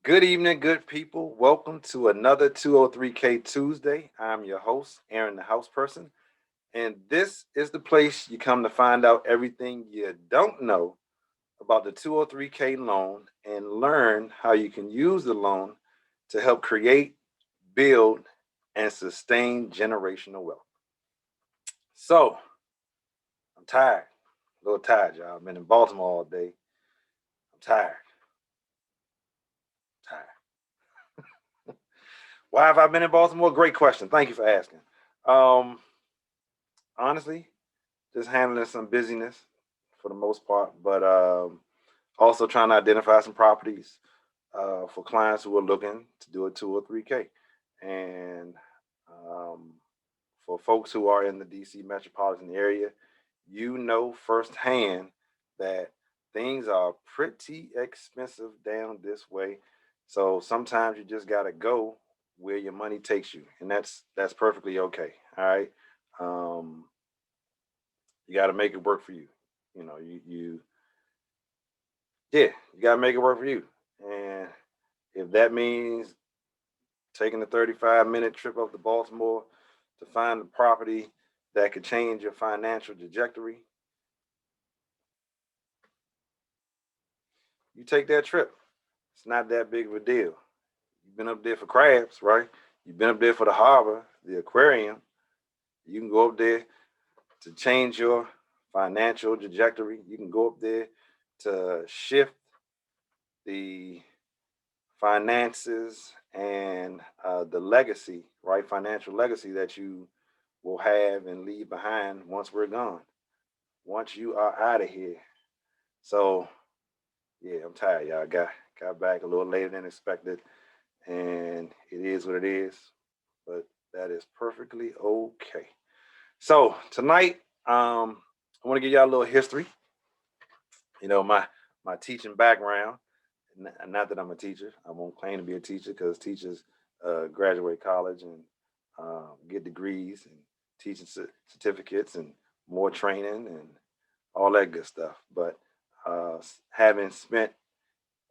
Good evening, good people. Welcome to another 203K Tuesday. I'm your host, Aaron, the house person, and this is the place you come to find out everything you don't know about the 203K loan and learn how you can use the loan to help create, build, and sustain generational wealth. So, I'm tired, a little tired, y'all. I've been in Baltimore all day. I'm tired, tired. Why have I been in Baltimore? Great question. Thank you for asking. Um, Honestly, just handling some busyness for the most part, but also trying to identify some properties for clients who are looking to do a 203K. And um, for folks who are in the DC metropolitan area, you know firsthand that things are pretty expensive down this way. So sometimes you just got to go where your money takes you, and that's perfectly okay. All right. Um, you got to make it work for you. You yeah, you got to make it work for you. And if that means taking a 35-minute trip up to Baltimore to find a property that could change your financial trajectory, you take that trip. It's not that big of a deal. You've been up there for crabs, right? You've been up there for the harbor, the aquarium. You can go up there to change your financial trajectory. You can go up there to shift the finances and the legacy, right? Financial legacy that you will have and leave behind once we're gone, once you are out of here. So, yeah, I'm tired, y'all. Got back a little later than expected, and it is what it is, but that is perfectly okay. So tonight, I want to give y'all a little history. My teaching background. Not that I'm a teacher. I won't claim to be a teacher because teachers graduate college and get degrees and teaching certificates and more training and all that good stuff. But having spent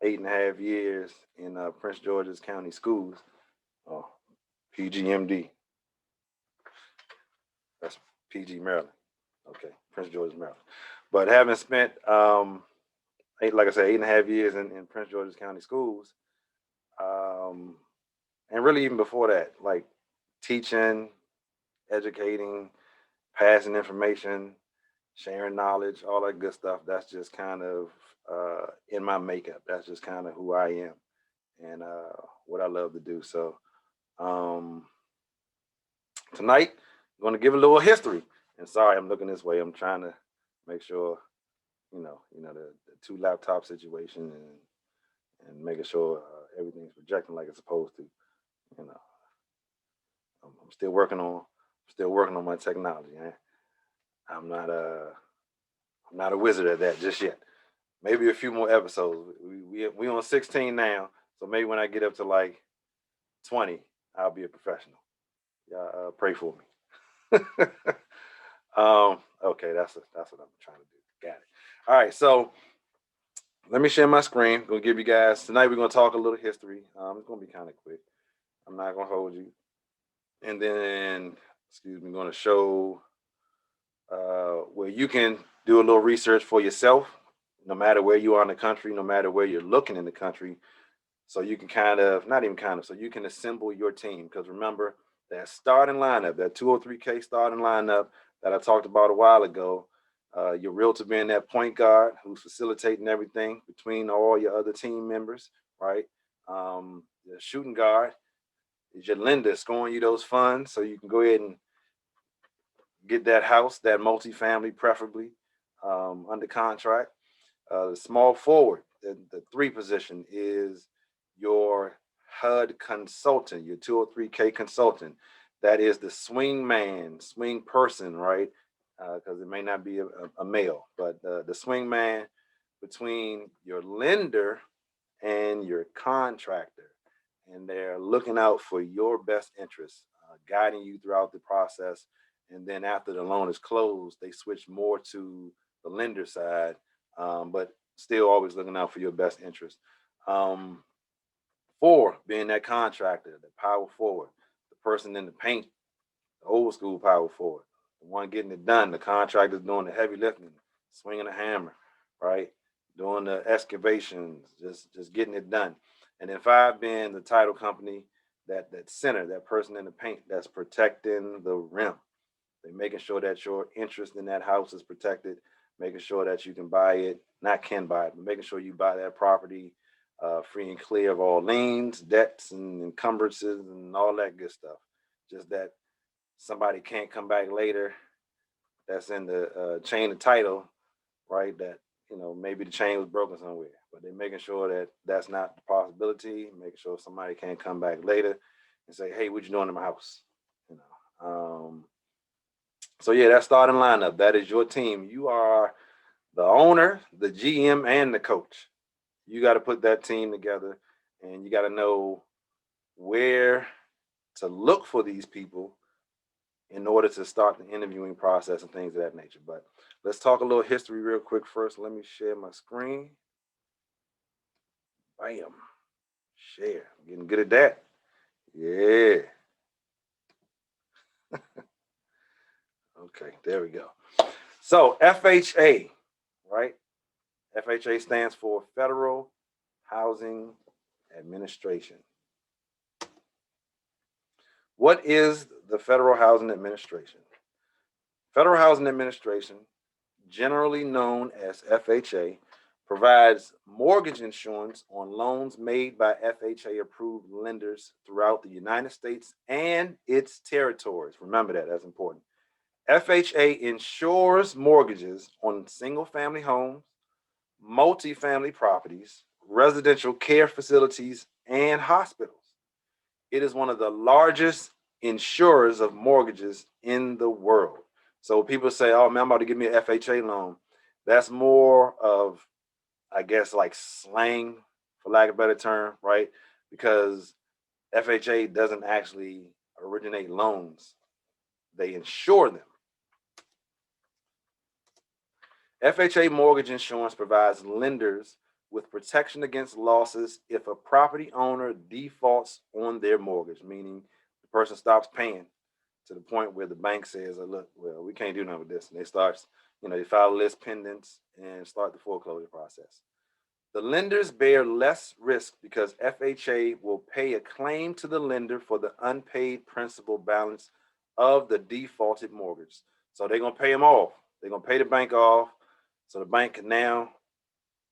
8.5 years in Prince George's County Schools, oh, PGMD, that's PG Maryland. Okay, Prince George's Maryland. But having spent like I said, 8.5 years in Prince George's County Schools, um, and really even before that, like teaching, educating, passing information, sharing knowledge, all that good stuff. That's just kind of in my makeup. That's just kind of who I am and what I love to do. So um, tonight, I'm going to give a little history. And sorry, I'm looking this way. I'm trying to make sure, the two laptop situation and making sure everything's projecting like it's supposed to. You know, I'm still working on my technology. Eh? I'm not a I'm not a wizard at that just yet. Maybe a few more episodes. We on 16 now, so maybe when I get up to like 20, I'll be a professional. Y'all pray for me. Okay, that's what I'm trying to do. Got it. All right, so let me share my screen. I'm gonna give you guys tonight. We're gonna talk a little history. It's gonna be kind of quick. I'm not gonna hold you. And then, excuse me, going to show where you can do a little research for yourself, no matter where you are in the country, no matter where you're looking in the country. So you can not even kind of, so you can assemble your team. Because remember, that starting lineup, that 203K starting lineup that I talked about a while ago, your realtor being that point guard who's facilitating everything between all your other team members, right? The shooting guard is your lender scoring you those funds so you can go ahead and get that house, that multifamily preferably, under contract. The small forward, the three position is your HUD consultant, your 203K consultant. That is the swing man, swing person, right? Because it may not be a male, but the swing man between your lender and your contractor. And they're looking out for your best interests, guiding you throughout the process. And then after the loan is closed, they switch more to the lender side, but still always looking out for your best interest. Um, 4, being that contractor, the power forward, the person in the paint, the old school power forward, the one getting it done, the contractor's doing the heavy lifting, swinging the hammer, right? Doing the excavations, just getting it done. And then 5 being the title company, that center, that person in the paint that's protecting the rim. They're making sure that your interest in that house is protected, making sure that you can buy it, not can buy it, but making sure you buy that property free and clear of all liens, debts, and encumbrances, and all that good stuff. Just that somebody can't come back later that's in the chain of title, right? That, maybe the chain was broken somewhere, but they're making sure that that's not the possibility, making sure somebody can't come back later and say, hey, what you doing in my house? You know. So yeah, that starting lineup, that is your team. You are the owner, the GM, and the coach. You got to put that team together, and you got to know where to look for these people in order to start the interviewing process and things of that nature. But let's talk a little history real quick first. Let me share my screen. Bam. Share. I'm getting good at that. Yeah. Okay, there we go. So FHA, right? FHA stands for Federal Housing Administration. What is the Federal Housing Administration? Federal Housing Administration, generally known as FHA, provides mortgage insurance on loans made by FHA-approved lenders throughout the United States and its territories. Remember that, that's important. FHA insures mortgages on single-family homes, multifamily properties, residential care facilities, and hospitals. It is one of the largest insurers of mortgages in the world. So people say, oh man, I'm about to give me an FHA loan. That's more of, I guess, like slang, for lack of a better term, right? Because FHA doesn't actually originate loans. They insure them. FHA mortgage insurance provides lenders with protection against losses if a property owner defaults on their mortgage, meaning the person stops paying to the point where the bank says, oh, look, well, we can't do nothing with this. And they start, they file a list pendants and start the foreclosure process. The lenders bear less risk because FHA will pay a claim to the lender for the unpaid principal balance of the defaulted mortgage. So they're going to pay them off. They're going to pay the bank off. So the bank can now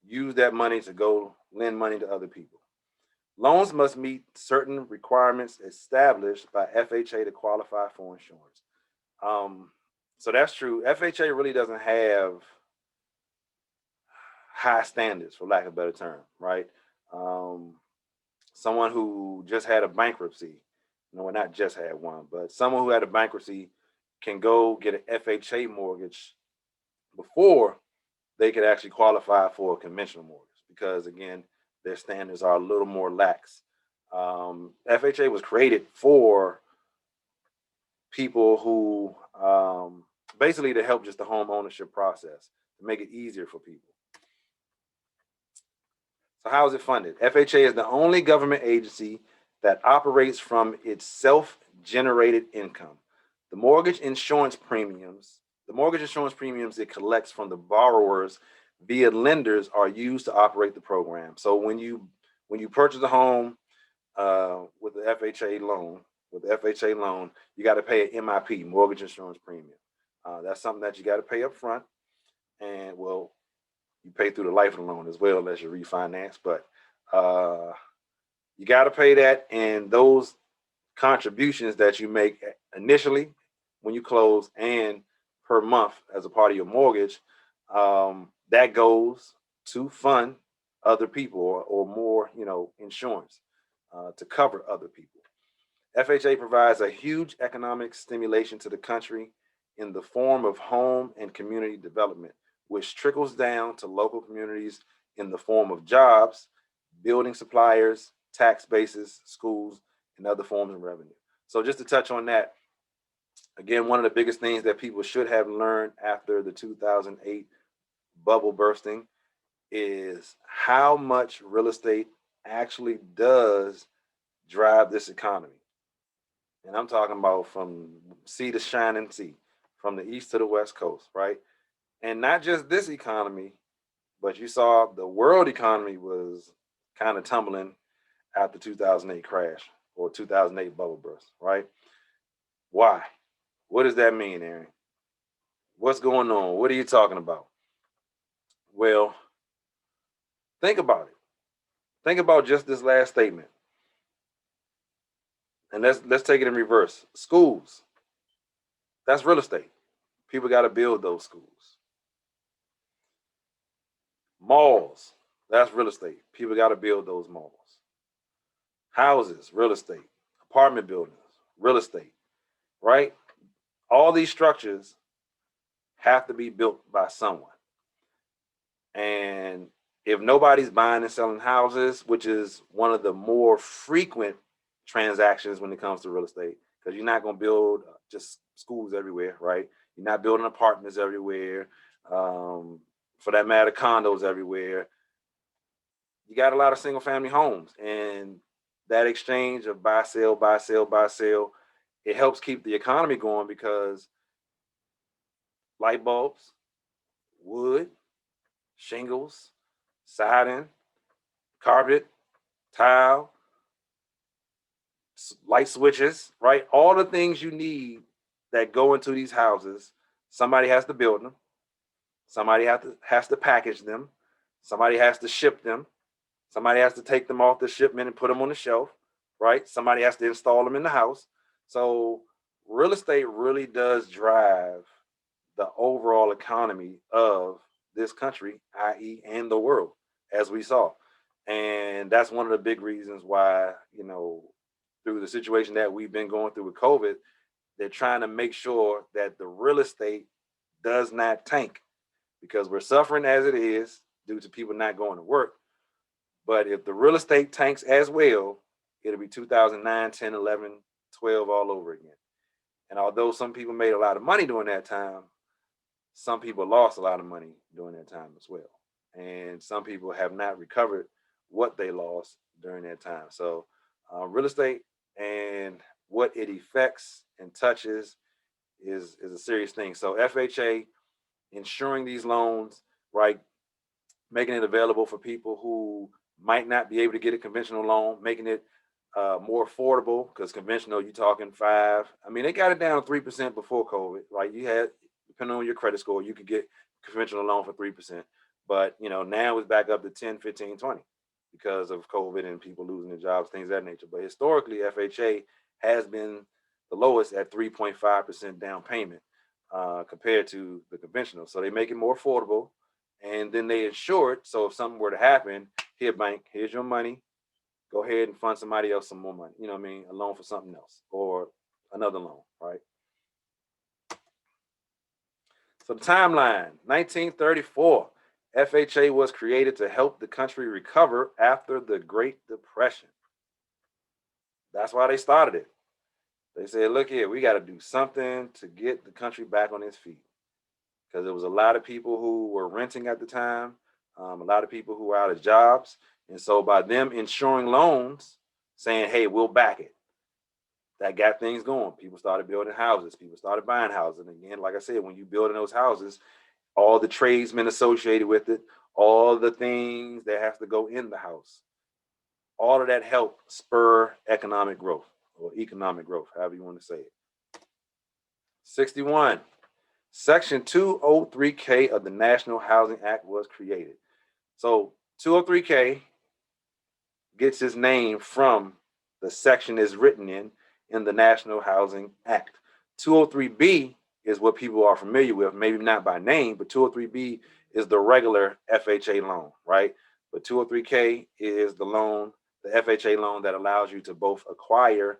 use that money to go lend money to other people. Loans must meet certain requirements established by FHA to qualify for insurance. So that's true. FHA really doesn't have high standards, for lack of a better term, right? Someone who just had a bankruptcy, well, not just had one, but someone who had a bankruptcy can go get an FHA mortgage before they could actually qualify for a conventional mortgage because, again, their standards are a little more lax. FHA was created for people who basically to help just the home ownership process, to make it easier for people. So how is it funded? FHA is the only government agency that operates from its self-generated income. The mortgage insurance premiums it collects from the borrowers via lenders are used to operate the program. So when you purchase a home with the FHA loan, you got to pay an MIP, mortgage insurance premium. That's something that you got to pay up front, and well, you pay through the life of the loan as well unless you refinance. But you got to pay that, and those contributions that you make initially when you close and per month as a part of your mortgage, that goes to fund other people or more, insurance to cover other people. FHA provides a huge economic stimulation to the country in the form of home and community development, which trickles down to local communities in the form of jobs, building suppliers, tax bases, schools, and other forms of revenue. So just to touch on that, again, one of the biggest things that people should have learned after the 2008 bubble bursting is how much real estate actually does drive this economy. And I'm talking about from sea to shining sea, from the east to the west coast, right? And not just this economy, but you saw the world economy was kind of tumbling after 2008 crash or 2008 bubble burst, right? Why? What does that mean, Aaron? What's going on? What are you talking about? Well, think about it. Think about just this last statement. And let's take it in reverse. Schools, that's real estate. People got to build those schools. Malls, that's real estate. People got to build those malls. Houses, real estate. Apartment buildings, real estate, right? All these structures have to be built by someone. And if nobody's buying and selling houses, which is one of the more frequent transactions when it comes to real estate, because you're not going to build just schools everywhere, right? You're not building apartments everywhere. For that matter, condos everywhere. You got a lot of single family homes, and that exchange of buy, sell, buy, sell, buy, sell, it helps keep the economy going because light bulbs, wood, shingles, siding, carpet, tile, light switches, right? All the things you need that go into these houses, somebody has to build them. Somebody has to package them. Somebody has to ship them. Somebody has to take them off the shipment and put them on the shelf, right? Somebody has to install them in the house. So real estate really does drive the overall economy of this country, i.e., and the world, as we saw. And that's one of the big reasons why, through the situation that we've been going through with COVID, they're trying to make sure that the real estate does not tank because we're suffering as it is due to people not going to work. But if the real estate tanks as well, it'll be 2009, 10, 11, 12 all over again. And although some people made a lot of money during that time, some people lost a lot of money during that time as well. And some people have not recovered what they lost during that time. So real estate and what it affects and touches is a serious thing. So FHA insuring these loans, right, making it available for people who might not be able to get a conventional loan, making it more affordable because conventional, you're talking 5. I mean, they got it down to 3% before COVID, right? You had, depending on your credit score, you could get conventional loan for 3%. But, now it's back up to 10, 15, 20 because of COVID and people losing their jobs, things of that nature. But historically, FHA has been the lowest at 3.5% down payment compared to the conventional. So they make it more affordable and then they insure it. So if something were to happen, here, bank, here's your money. Go ahead and fund somebody else some more money. You know what I mean? A loan for something else or another loan, right? So the timeline, 1934, FHA was created to help the country recover after the Great Depression. That's why they started it. They said, look here, we got to do something to get the country back on its feet. Because there was a lot of people who were renting at the time, a lot of people who were out of jobs. And so by them insuring loans, saying, hey, we'll back it, that got things going. People started building houses. People started buying houses. And again, like I said, when you build in those houses, all the tradesmen associated with it, all the things that have to go in the house, all of that help spur economic growth or economic growth, however you want to say it. 61. Section 203K of the National Housing Act was created. So 203K gets its name from the section it's written in the National Housing Act. 203B is what people are familiar with, maybe not by name, but 203B is the regular FHA loan, right? But 203K is the loan, the FHA loan that allows you to both acquire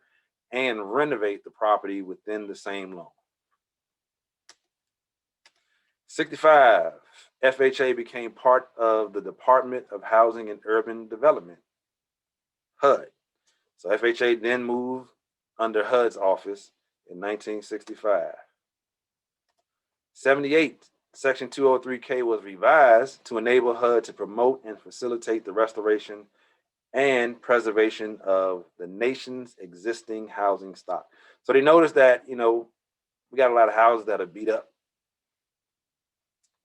and renovate the property within the same loan. 65, FHA became part of the Department of Housing and Urban Development, HUD. So FHA then moved under HUD's office in 1965. 78, Section 203K was revised to enable HUD to promote and facilitate the restoration and preservation of the nation's existing housing stock. So they noticed that, we got a lot of houses that are beat up.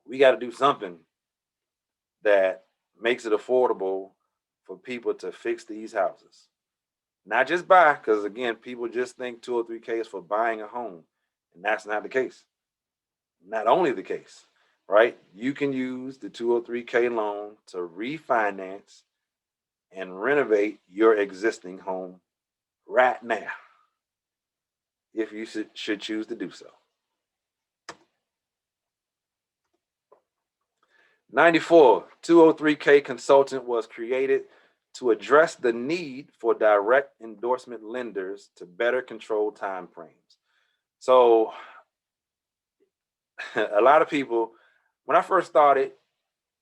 We got to do something that makes it affordable for people to fix these houses. Not just buy, because again, people just think 203K is for buying a home, and that's not the case. Not only the case, right? You can use the 203K loan to refinance and renovate your existing home right now, if you should choose to do so. 94, 203K Consultant was created to address the need for direct endorsement lenders to better control time frames. So a lot of people, when I first started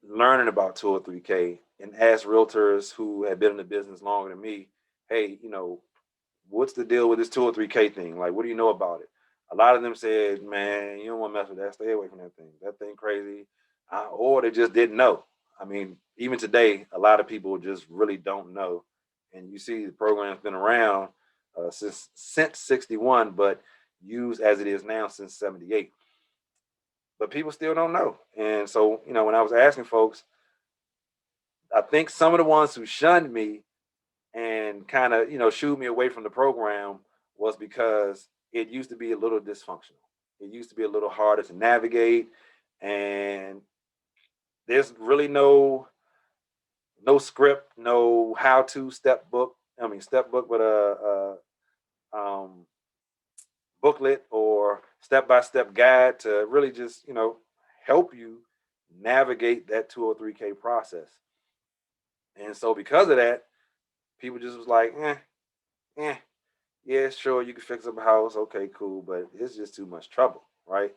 learning about 203K and asked realtors who had been in the business longer than me, hey, what's the deal with this 203K thing? Like, what do you know about it? A lot of them said, man, you don't want to mess with that. Stay away from that thing. That thing crazy. Or they just didn't know. I mean, even today, a lot of people just really don't know. And you see the program's been around since 61, but used as it is now since 78. But people still don't know. And so, when I was asking folks, I think some of the ones who shunned me and kind of, shooed me away from the program was because it used to be a little dysfunctional. It used to be a little harder to navigate, and there's really no script, no how-to step book. I mean, step book, but booklet or step-by-step guide to really just, help you navigate that 203K process. And so because of that, people just was like, yeah, sure, you can fix up a house. Okay, cool, but it's just too much trouble, right?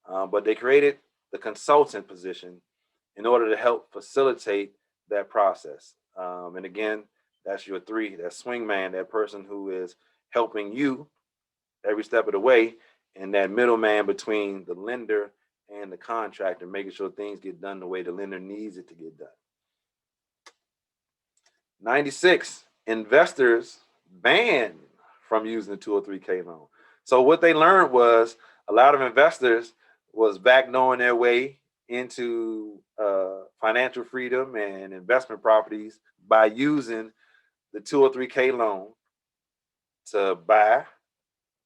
But they created the consultant position in order to help facilitate that process. And again, that's your three, that swing man, that person who is helping you every step of the way, and that middleman between the lender and the contractor, making sure things get done the way the lender needs it to get done. 96, investors banned from using the 203K loan. So what they learned was a lot of investors was backdooring their way into financial freedom and investment properties by using the 203K loan to buy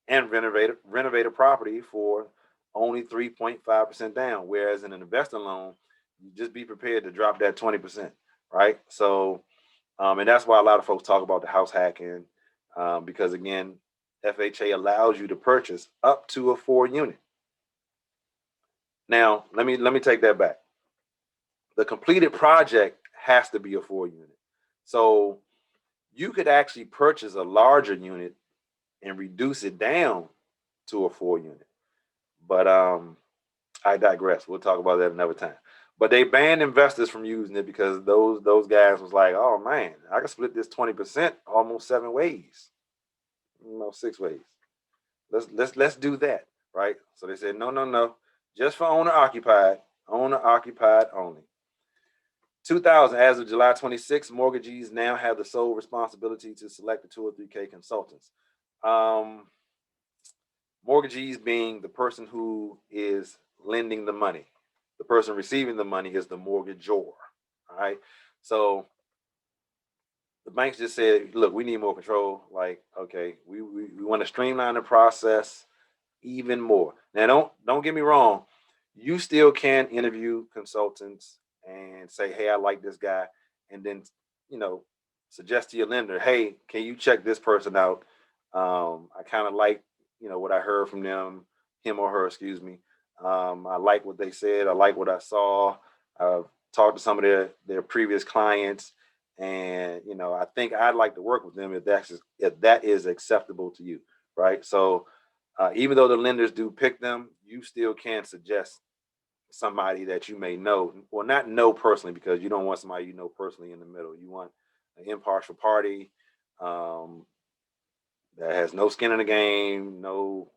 and renovate a property for only 3.5% down. Whereas in an investor loan, you just be prepared to drop that 20%, right? So, and that's why a lot of folks talk about the house hacking, because again, FHA allows you to purchase up to a 4-unit. Now, let me take that back. The completed project has to be a 4-unit. So you could actually purchase a larger unit and reduce it down to a 4-unit. But I digress. We'll talk about that another time. But they banned investors from using it because those guys was like, oh man, I can split this 20% almost 7 ways, 6 ways. Let's do that, right? So they said no, just for owner occupied only. 2000, as of July 26, mortgagees now have the sole responsibility to select the 203K consultants. Mortgagees being the person who is lending the money. The person receiving the money is the mortgagor. All right. So the banks just said, look, we need more control. Like, okay, we want to streamline the process even more. Now, don't get me wrong. You still can interview consultants and say, hey, I like this guy. And then, suggest to your lender, hey, can you check this person out? I kind of like, what I heard from them, him or her, excuse me. I like what they said. I like what I saw. I've talked to some of their previous clients, and I think I'd like to work with them if that is acceptable to you, right? So even though the lenders do pick them, you still can suggest somebody that you may know, well, not know personally, because you don't want somebody you know personally in the middle. You want an impartial party that has no skin in the game, no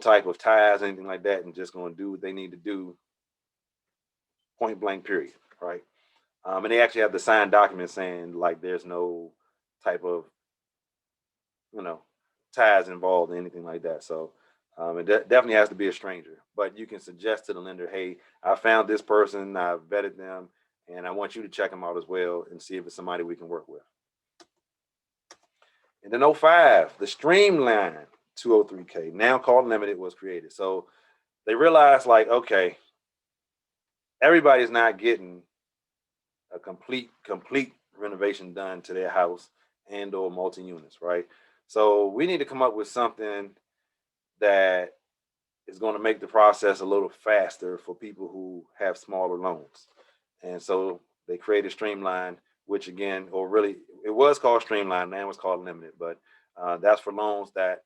type of ties, anything like that, and just going to do what they need to do, point blank, period, right? And they actually have the signed document saying like there's no type of, you know, ties involved or anything like that. So it definitely has to be a stranger. But you can suggest to the lender, hey, I found this person, I vetted them, and I want you to check them out as well and see if it's somebody we can work with. And then 05, the Streamline 203K, now called Limited, was created. So they realized like, okay, everybody's not getting a complete renovation done to their house and or multi-units, right? So we need to come up with something that is going to make the process a little faster for people who have smaller loans. And so they created Streamline, which again, or really, it was called Streamline, now it's called Limited, but that's for loans that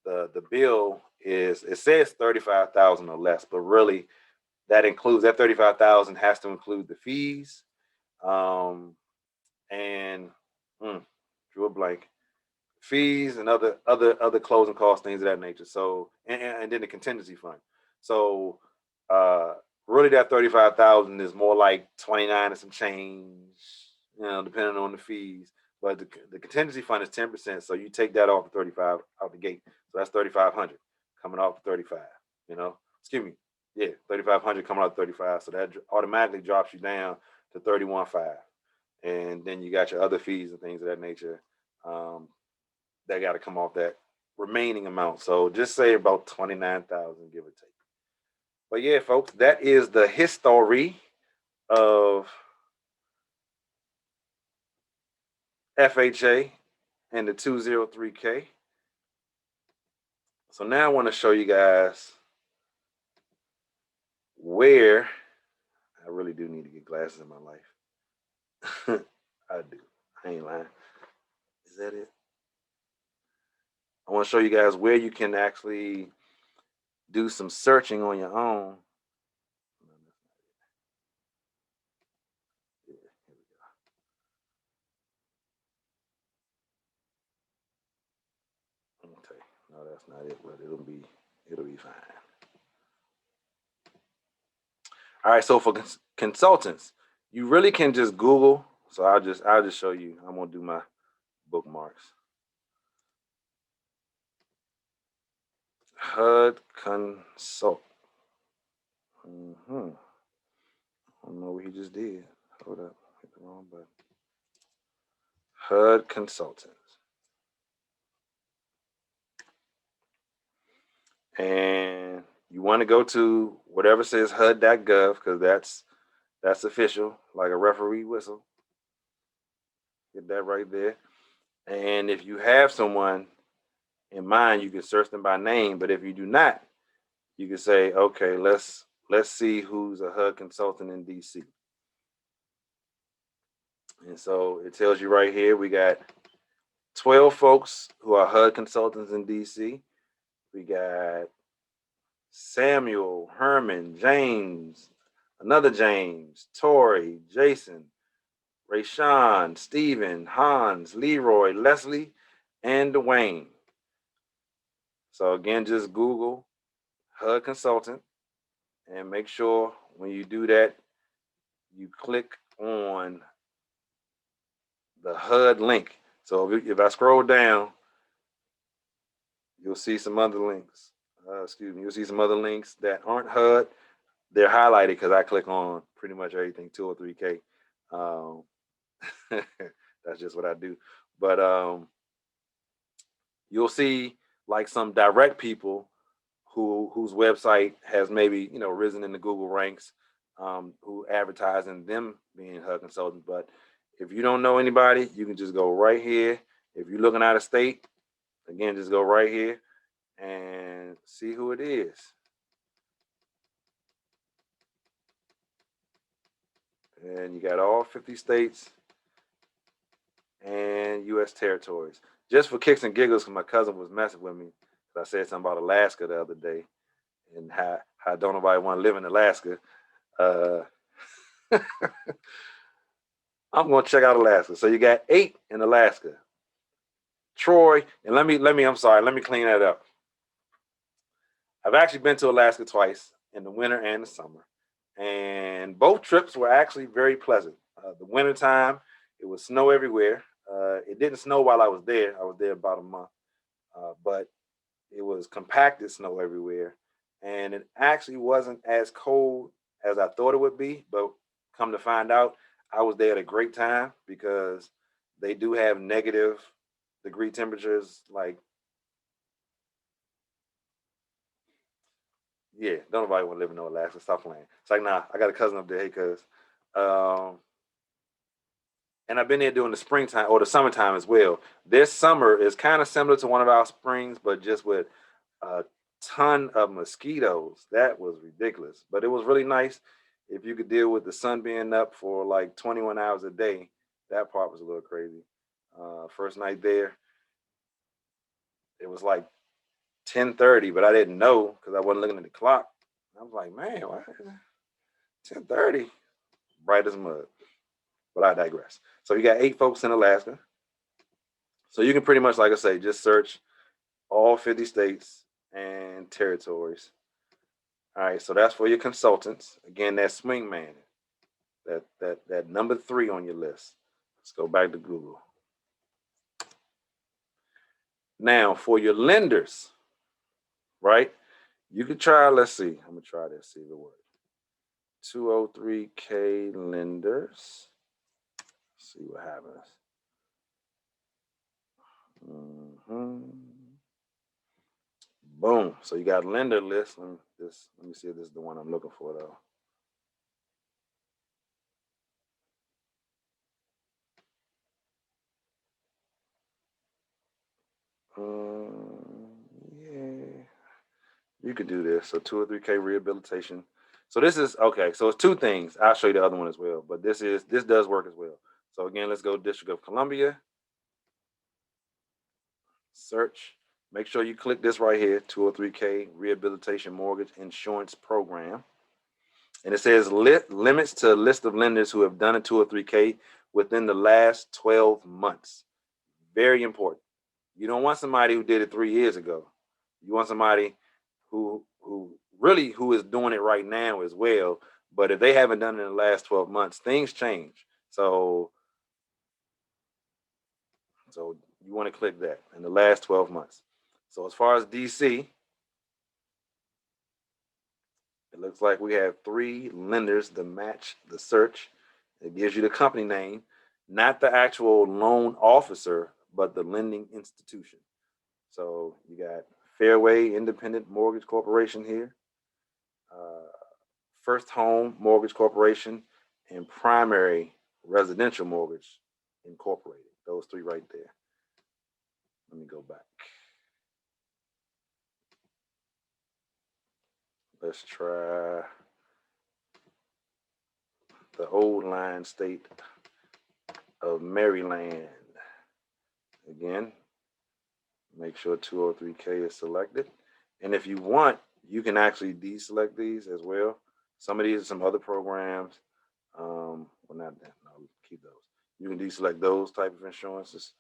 the bill is, it says 35,000 or less, but really that includes, that 35,000 has to include the fees, and drew a blank, fees and other closing costs, things of that nature. So and then the contingency fund. So really that 35,000 is more like 29 and some change, you know, depending on the fees. But the contingency fund is 10%. So you take that off the 35 out the gate. So that's 3,500 coming off the 35, you know, excuse me. Yeah, 3,500 coming out of 35. So that automatically drops you down to 31.5. And then you got your other fees and things of that nature. That got to come off that remaining amount. So just say about 29,000, give or take. But yeah, folks, that is the history of FHA and the 203K. So now I want to show you guys where I really do need to get glasses in my life. I do. I ain't lying. Is that it? I want to show you guys where you can actually do some searching on your own. Yeah, here we go. Okay, no, that's not it, but it'll be fine. All right, so for consultants, you really can just Google. So I'll just show you. I'm gonna do my bookmarks. HUD Consult. I don't know what he just did. Hold up, hit the wrong button. HUD Consultants. And you want to go to whatever says HUD.gov because that's official, like a referee whistle. Get that right there. And if you have someone in mind, you can search them by name. But if you do not, you can say, okay, let's see who's a HUD consultant in DC. And so it tells you right here, we got 12 folks who are HUD consultants in DC. We got Samuel, Herman, James, another James, Tori, Jason, Rayshawn, Stephen, Hans, Leroy, Leslie, and Dwayne. So again, just Google HUD Consultant and make sure when you do that, you click on the HUD link. So if I scroll down, you'll see some other links. You'll see some other links that aren't HUD. They're highlighted because I click on pretty much everything 203K. That's just what I do. But you'll see like some direct people whose website has maybe risen in the Google ranks, who advertising them being HUD consultants. But if you don't know anybody, you can just go right here. If you're looking out of state, again, just go right here and see who it is. And you got all 50 states and U.S. territories. Just for kicks and giggles, because my cousin was messing with me. I said something about Alaska the other day and how don't nobody want to live in Alaska. I'm going to check out Alaska. So you got 8 in Alaska. Troy, and let me clean that up. I've actually been to Alaska twice, in the winter and the summer. And both trips were actually very pleasant. The winter time, it was snow everywhere. It didn't snow while I was there. I was there about a month, but it was compacted snow everywhere, and it actually wasn't as cold as I thought it would be. But come to find out, I was there at a great time because they do have negative degree temperatures. Like, yeah, don't nobody want to live in no Alaska. Stop playing. It's like, nah, I got a cousin up there. Hey, cuz. Um, and I've been there during the springtime or the summertime as well. This summer is kind of similar to one of our springs, but just with a ton of mosquitoes. That was ridiculous, but it was really nice. If you could deal with the sun being up for like 21 hours a day, that part was a little crazy. First night there, it was like 10:30, but I didn't know because I wasn't looking at the clock. I was like, man, why 10:30? Bright as mud. But I digress. So you got 8 folks in Alaska. So you can pretty much, like I say, just search all 50 states and territories. All right, so that's for your consultants. Again, that swing man, that number 3 on your list. Let's go back to Google. Now for your lenders, right? You could try, let's see. I'm gonna try this, see the word. 203K lenders. Let's see what happens. Boom. So you got lender list. Let me see if this is the one I'm looking for though. Yeah, you could do this. So 203K rehabilitation. So this is okay. So it's 2 things. I'll show you the other one as well. But this does work as well. So again, let's go District of Columbia. Search. Make sure you click this right here, 203K Rehabilitation Mortgage Insurance Program. And it says limits to a list of lenders who have done a 203K within the last 12 months. Very important. You don't want somebody who did it 3 years ago. You want somebody who is doing it right now as well. But if they haven't done it in the last 12 months, things change. So you want to click that in the last 12 months. So as far as DC, it looks like we have 3 lenders to match the search. It gives you the company name, not the actual loan officer, but the lending institution. So you got Fairway Independent Mortgage Corporation here, First Home Mortgage Corporation, and Primary Residential Mortgage Incorporated. Those 3 right there. Let me go back. Let's try the old line state of Maryland. Again, make sure 203K is selected. And if you want, you can actually deselect these as well. Some of these are some other programs. Well, not that. No, keep those. You can deselect those type of insurances.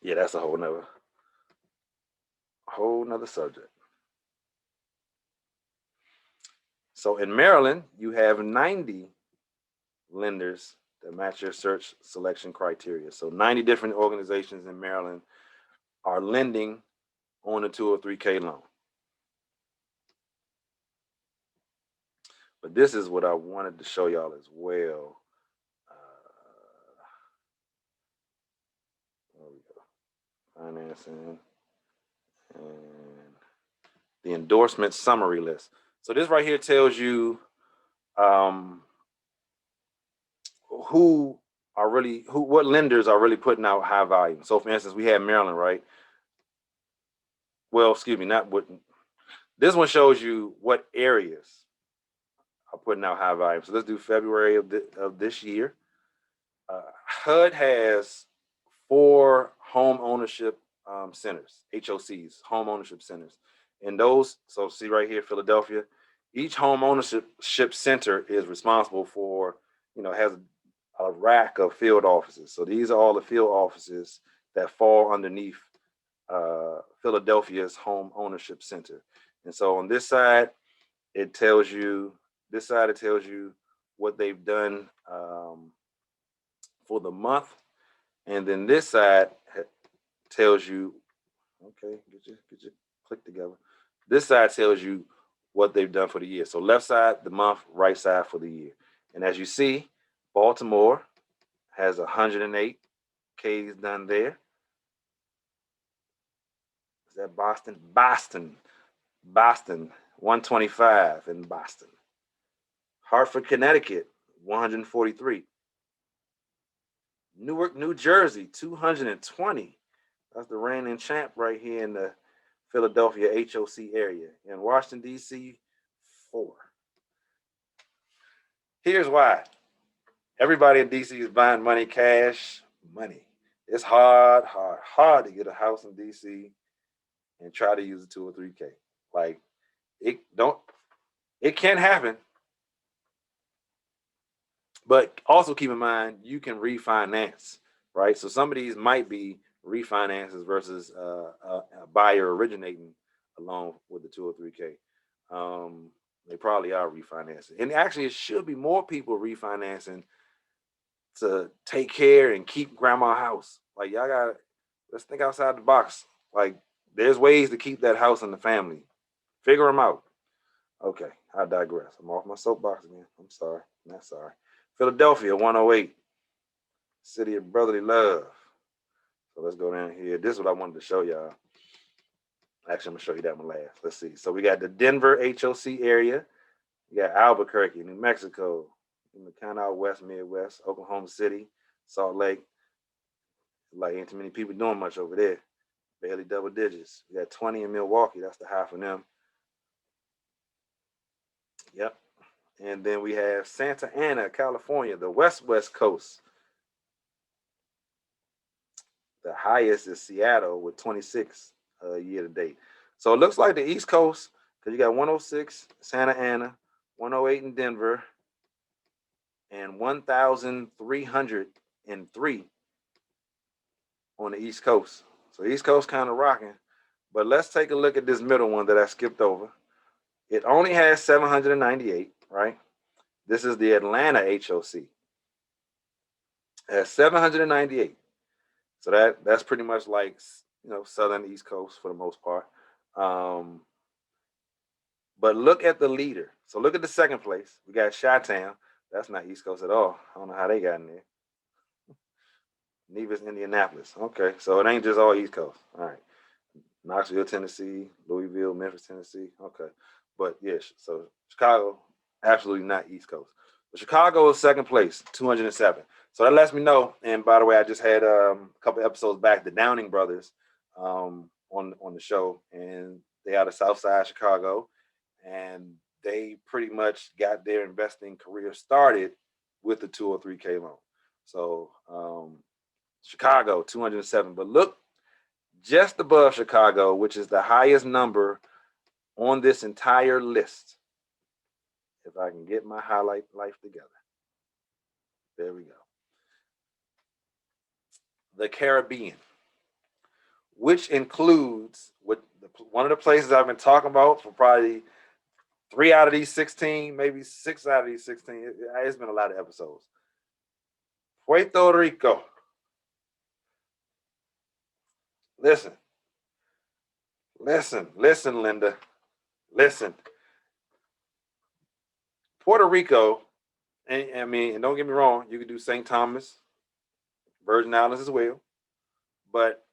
Yeah, that's a whole nother subject. So in Maryland, you have 90 lenders that match your search selection criteria. So 90 different organizations in Maryland are lending on a 203K loan. But this is what I wanted to show y'all as well. There we go. Financing and the endorsement summary list. So this right here tells you what lenders are really putting out high volume. So for instance, we have Maryland, right? Well, excuse me, not what. This one shows you what areas are putting out high volume. So let's do February of this year. HUD has 4 home ownership centers, HOCs, home ownership centers. And those, so see right here, Philadelphia, each home ownership center is responsible for, has a rack of field offices. So these are all the field offices that fall underneath Philadelphia's home ownership center. And so on this side, it tells you what they've done for the month, and then this side tells you, okay, get your click together. This side tells you what they've done for the year. So left side the month, right side for the year. And as you see, Baltimore has 108 Ks done there. Is that Boston? Boston, 125 in Boston. Hartford, Connecticut, 143. Newark, New Jersey, 220. That's the reigning champ right here in the Philadelphia HOC area. In Washington, D.C., 4. Here's why. Everybody in D.C. is buying money, cash, money. It's hard to get a house in D.C. and try to use a 2 or 3K. Like, it can happen. But also keep in mind, you can refinance, right? So some of these might be refinances versus a buyer originating a loan with the 2 or 3K. They probably are refinancing. And actually, it should be more people refinancing to take care and keep grandma's house. Like, let's think outside the box. Like, there's ways to keep that house in the family. Figure them out. Okay, I digress. I'm off my soapbox again. I'm sorry. Not sorry. Philadelphia, 108. City of brotherly love. So let's go down here. This is what I wanted to show y'all. Actually, I'm going to show you that one last. Let's see. So we got the Denver HOC area. We got Albuquerque, New Mexico, kind of out west, Midwest, Oklahoma City, Salt Lake. Like, ain't too many people doing much over there. Barely double digits. We got 20 in Milwaukee. That's the high for them. Yep. And then we have Santa Ana, California, the west coast. The highest is Seattle with 26 year to date. So it looks like the East Coast, because you got 106 Santa Ana, 108 in Denver, and 1,303 on the East Coast. So East Coast kind of rocking. But let's take a look at this middle one that I skipped over. It only has 798, right? This is the Atlanta HOC. It has 798. So that's pretty much like, southern East Coast for the most part. But look at the leader. So look at the second place. We got Chi-Town. That's not East Coast at all. I don't know how they got in there. Nevis, Indianapolis. Okay, so it ain't just all East Coast. All right. Knoxville, Tennessee, Louisville, Memphis, Tennessee. Okay. But yes, so Chicago, absolutely not East Coast. But Chicago is second place, 207. So that lets me know. And by the way, I just had a couple episodes back, the Downing brothers on the show, and they are the South Side Chicago, and they pretty much got their investing career started with the 2 or 3K loan. So Chicago, 207. But look just above Chicago, which is the highest number on this entire list. If I can get my highlight life together. There we go. The Caribbean, which includes one of the places I've been talking about for probably 3 out of these 16, maybe 6 out of these 16. It's been a lot of episodes. Puerto Rico. Listen, Linda. Listen. Puerto Rico, and don't get me wrong, you could do St. Thomas, Virgin Islands as well, but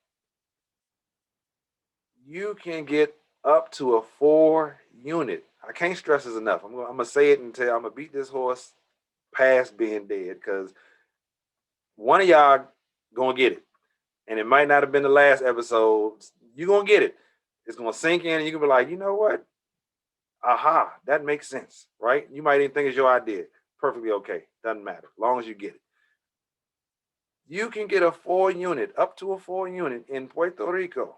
you can get up to a 4-unit. I can't stress this enough. I'm gonna say it until I'm gonna beat this horse past being dead, because one of y'all gonna get it, and it might not have been the last episode. You're gonna get it. It's gonna sink in, and you can be like, you know what? Aha, that makes sense, right? You might even think it's your idea. Perfectly okay. Doesn't matter. As long as you get it. You can get a 4-unit, up to a 4-unit in Puerto Rico.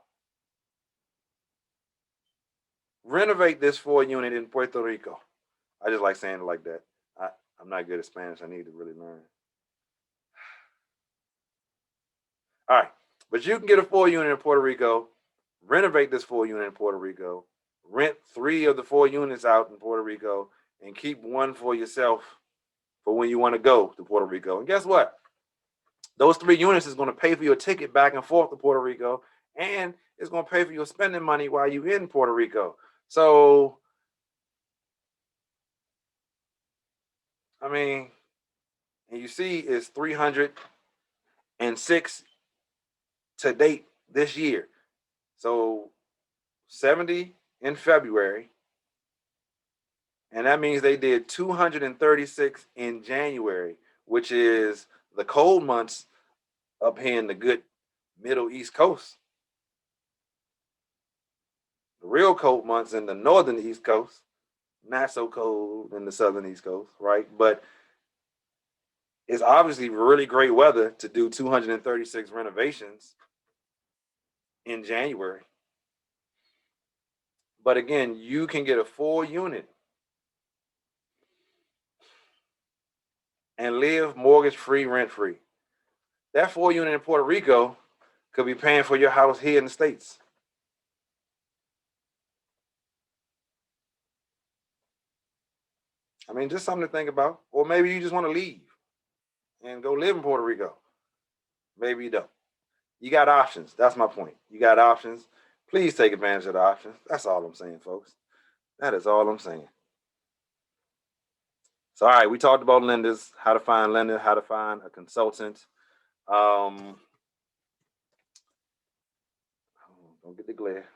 Renovate this 4-unit in Puerto Rico. I just like saying it like that. I'm not good at Spanish. I need to really learn. All right. But you can get a 4-unit in Puerto Rico, renovate this 4-unit in Puerto Rico, rent 3 of the 4 units out in Puerto Rico, and keep 1 for yourself for when you want to go to Puerto Rico. And guess what? Those 3 units is going to pay for your ticket back and forth to Puerto Rico, and it's going to pay for your spending money while you're in Puerto Rico. So, I mean, and you see it's 306 to date this year. So 70 in February, and that means they did 236 in January, which is the cold months up here in the good middle East Coast. The real cold months in the northern East Coast, not so cold in the southern East Coast, right? But it's obviously really great weather to do 236 renovations in January. But again, you can get a full unit and live mortgage-free, rent-free. That full unit in Puerto Rico could be paying for your house here in the States. I mean, just something to think about. Or maybe you just want to leave and go live in Puerto Rico. Maybe you don't. You got options. That's my point. You got options. Please take advantage of the options. That's all I'm saying, folks. That is all I'm saying. So, all right, we talked about lenders, how to find lenders, how to find a consultant. Don't get the glare.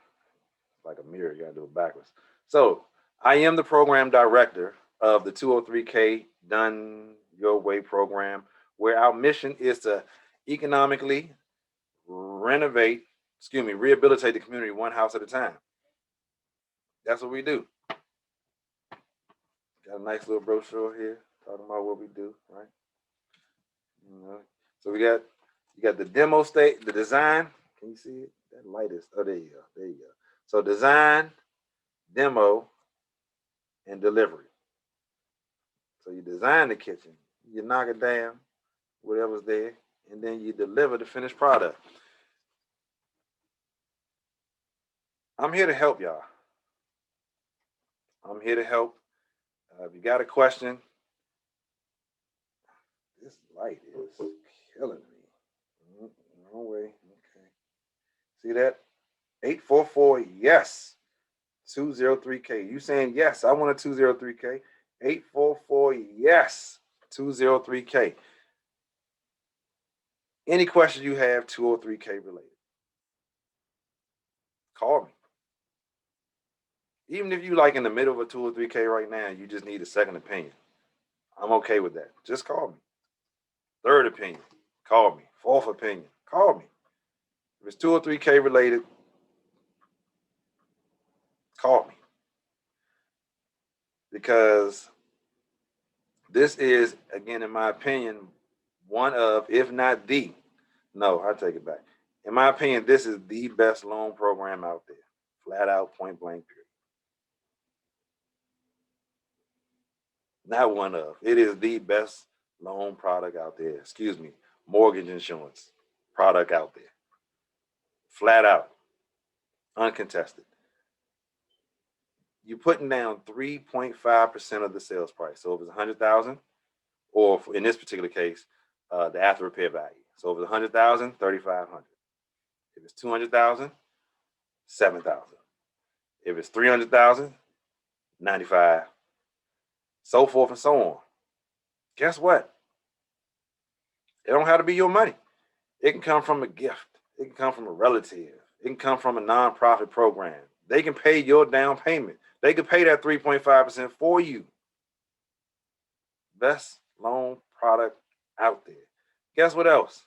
It's like a mirror. You got to do it backwards. So, I am the program director of the 203K Done Your Way program, where our mission is to economically rehabilitate the community one house at a time. That's what we do. Got a nice little brochure here talking about what we do, right? So you got the demo state, the design. Can you see it? That light is, oh, there you go. There you go. So design, demo, and delivery. So you design the kitchen, you knock it down, whatever's there, and then you deliver the finished product. I'm here to help y'all. I'm here to help. If you got a question, this light is killing me. No way. Okay. See that? 844 yes. 203K. You saying yes, I want a 203K. 844 yes. 203K. Any questions you have 203K related, call me. Even if you like in the middle of a 203K right now, you just need a second opinion. I'm okay with that. Just call me. Third opinion, call me. Fourth opinion, call me. If it's 203K related, call me. Because this is, again, in my opinion, one of, if not the, no, I take it back. In my opinion, this is the best loan program out there. Flat out, point blank, period. Not one of. It is the best loan product out there. Excuse me, mortgage insurance product out there. Flat out, uncontested. You're putting down 3.5% of the sales price. So if it's 100,000, or in this particular case, the after repair value. So if it's 100,000, 3,500. If it's 200,000, 7,000. If it's 300,000, 95. So forth and so on. Guess what? It don't have to be your money. It can come from a gift. It can come from a relative. It can come from a nonprofit program. They can pay your down payment. They can pay that 3.5% for you. Best loan product out there. Guess what else?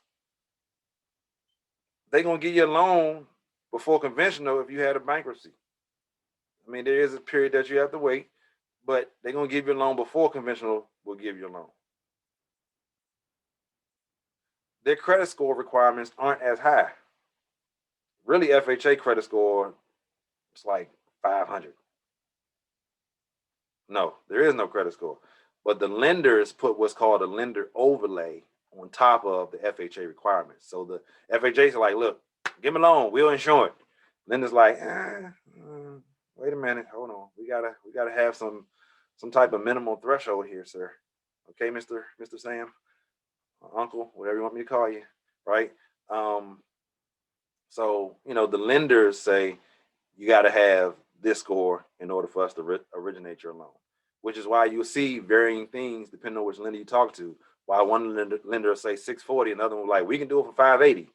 They're going to give you a loan before conventional if you had a bankruptcy. I mean, there is a period that you have to wait, but they're going to give you a loan before conventional will give you a loan. Their credit score requirements aren't as high. Really, FHA credit score, it's like 500. No, there is no credit score. But the lenders put what's called a lender overlay on top of the FHA requirements. So the FHA's are like, look, give me a loan, we'll insure it. Lender's like, wait a minute, hold on. We gotta have some type of minimum threshold here, sir. Okay, Mr. Sam, Uncle, whatever you want me to call you, right? So the lenders say you got to have this score in order for us to originate your loan, which is why you'll see varying things depending on which lender you talk to. Why one lender will say 640, another one will like, we can do it for 580.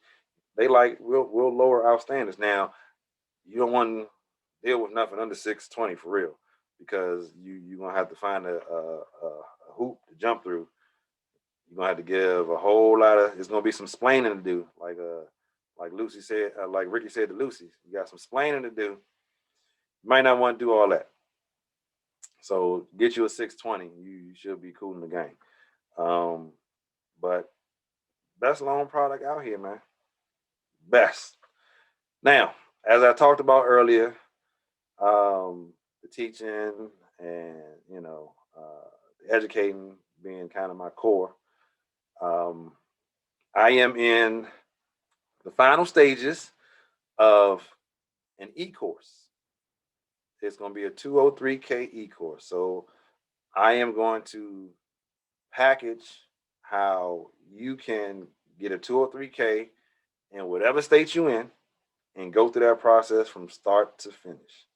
They like, we'll lower our standards. Now, you don't want to deal with nothing under 620 for real, because you're gonna have to find a hoop to jump through. You're gonna have to give a whole lot of. It's gonna be some splaining to do, like Lucy said, like Ricky said to Lucy. You got some splaining to do. You might not want to do all that. So get you a 620. You should be cool in the game. But best loan product out here, man. Best. Now, as I talked about earlier, the teaching and the educating being kind of my core. I am in the final stages of an e-course. It's going to be a 203K e-course. So I am going to package how you can get a 203K in whatever state you're in and go through that process from start to finish.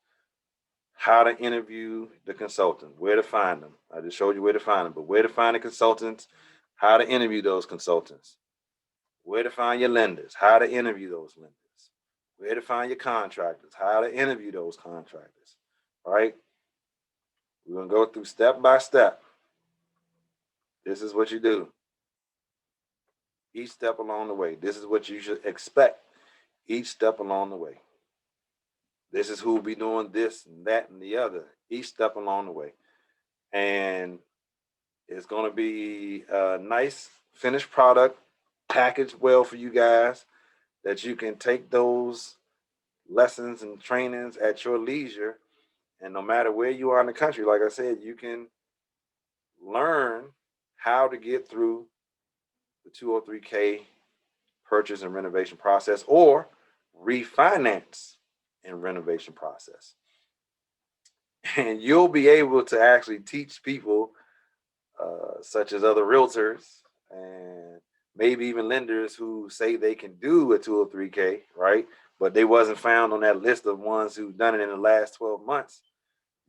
How to interview the consultant, where to find them. I just showed you where to find them, but where to find the consultants, how to interview those consultants, where to find your lenders, how to interview those lenders, where to find your contractors, how to interview those contractors, right? We're going to go through step by step. This is what you do. Each step along the way. This is what you should expect each step along the way. This is who will be doing this and that and the other each step along the way. And it's going to be a nice finished product, packaged well for you guys, that you can take those lessons and trainings at your leisure. And no matter where you are in the country, like I said, you can learn how to get through the 203K purchase and renovation process, or refinance and renovation process. And you'll be able to actually teach people such as other realtors and maybe even lenders who say they can do a 203K, right? But they wasn't found on that list of ones who've done it in the last 12 months.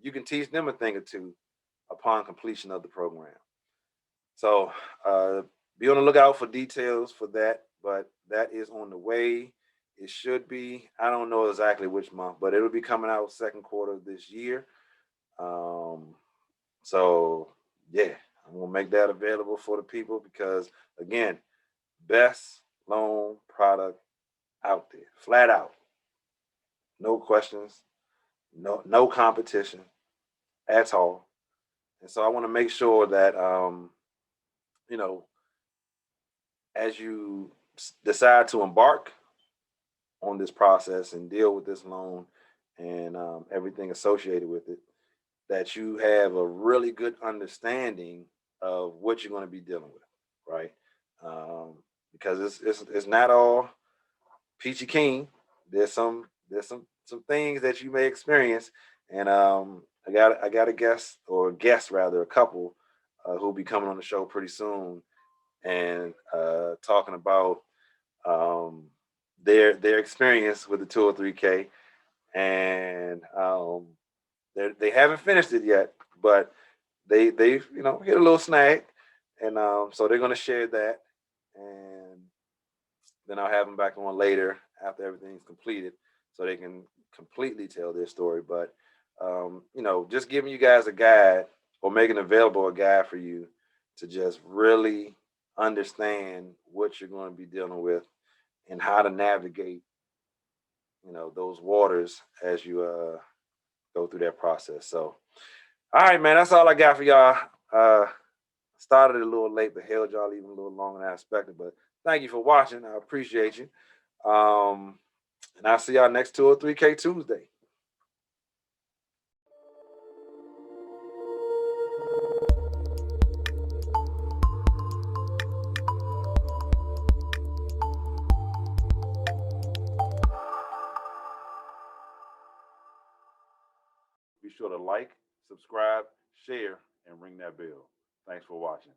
You can teach them a thing or two upon completion of the program. So be on the lookout for details for that, but that is on the way. It should be, I don't know exactly which month, but it'll be coming out second quarter of this year. So yeah, I'm gonna make that available for the people because, again, best loan product out there, flat out. No questions, no competition at all. And so I want to make sure that you know, as you decide to embark on this process and deal with this loan and everything associated with it, that you have a really good understanding of what you're going to be dealing with, right? Because it's not all peachy keen. There's some things that you may experience, and I got a guest, or guests rather, a couple who'll be coming on the show pretty soon and talking about their experience with the 203K, and they haven't finished it yet, but they've hit a little snag, and so they're going to share that, and then I'll have them back on later after everything's completed, so they can completely tell their story. But just giving you guys a guide, or making available a guide for you to just really understand what you're going to be dealing with and how to navigate those waters as you go through that process. So all right, man, that's all I got for y'all. Started a little late, but held y'all even a little longer than I expected. But thank you for watching. I appreciate you. And I'll see y'all next 203K Tuesday. Be sure to like, subscribe, share, and ring that bell. Thanks for watching.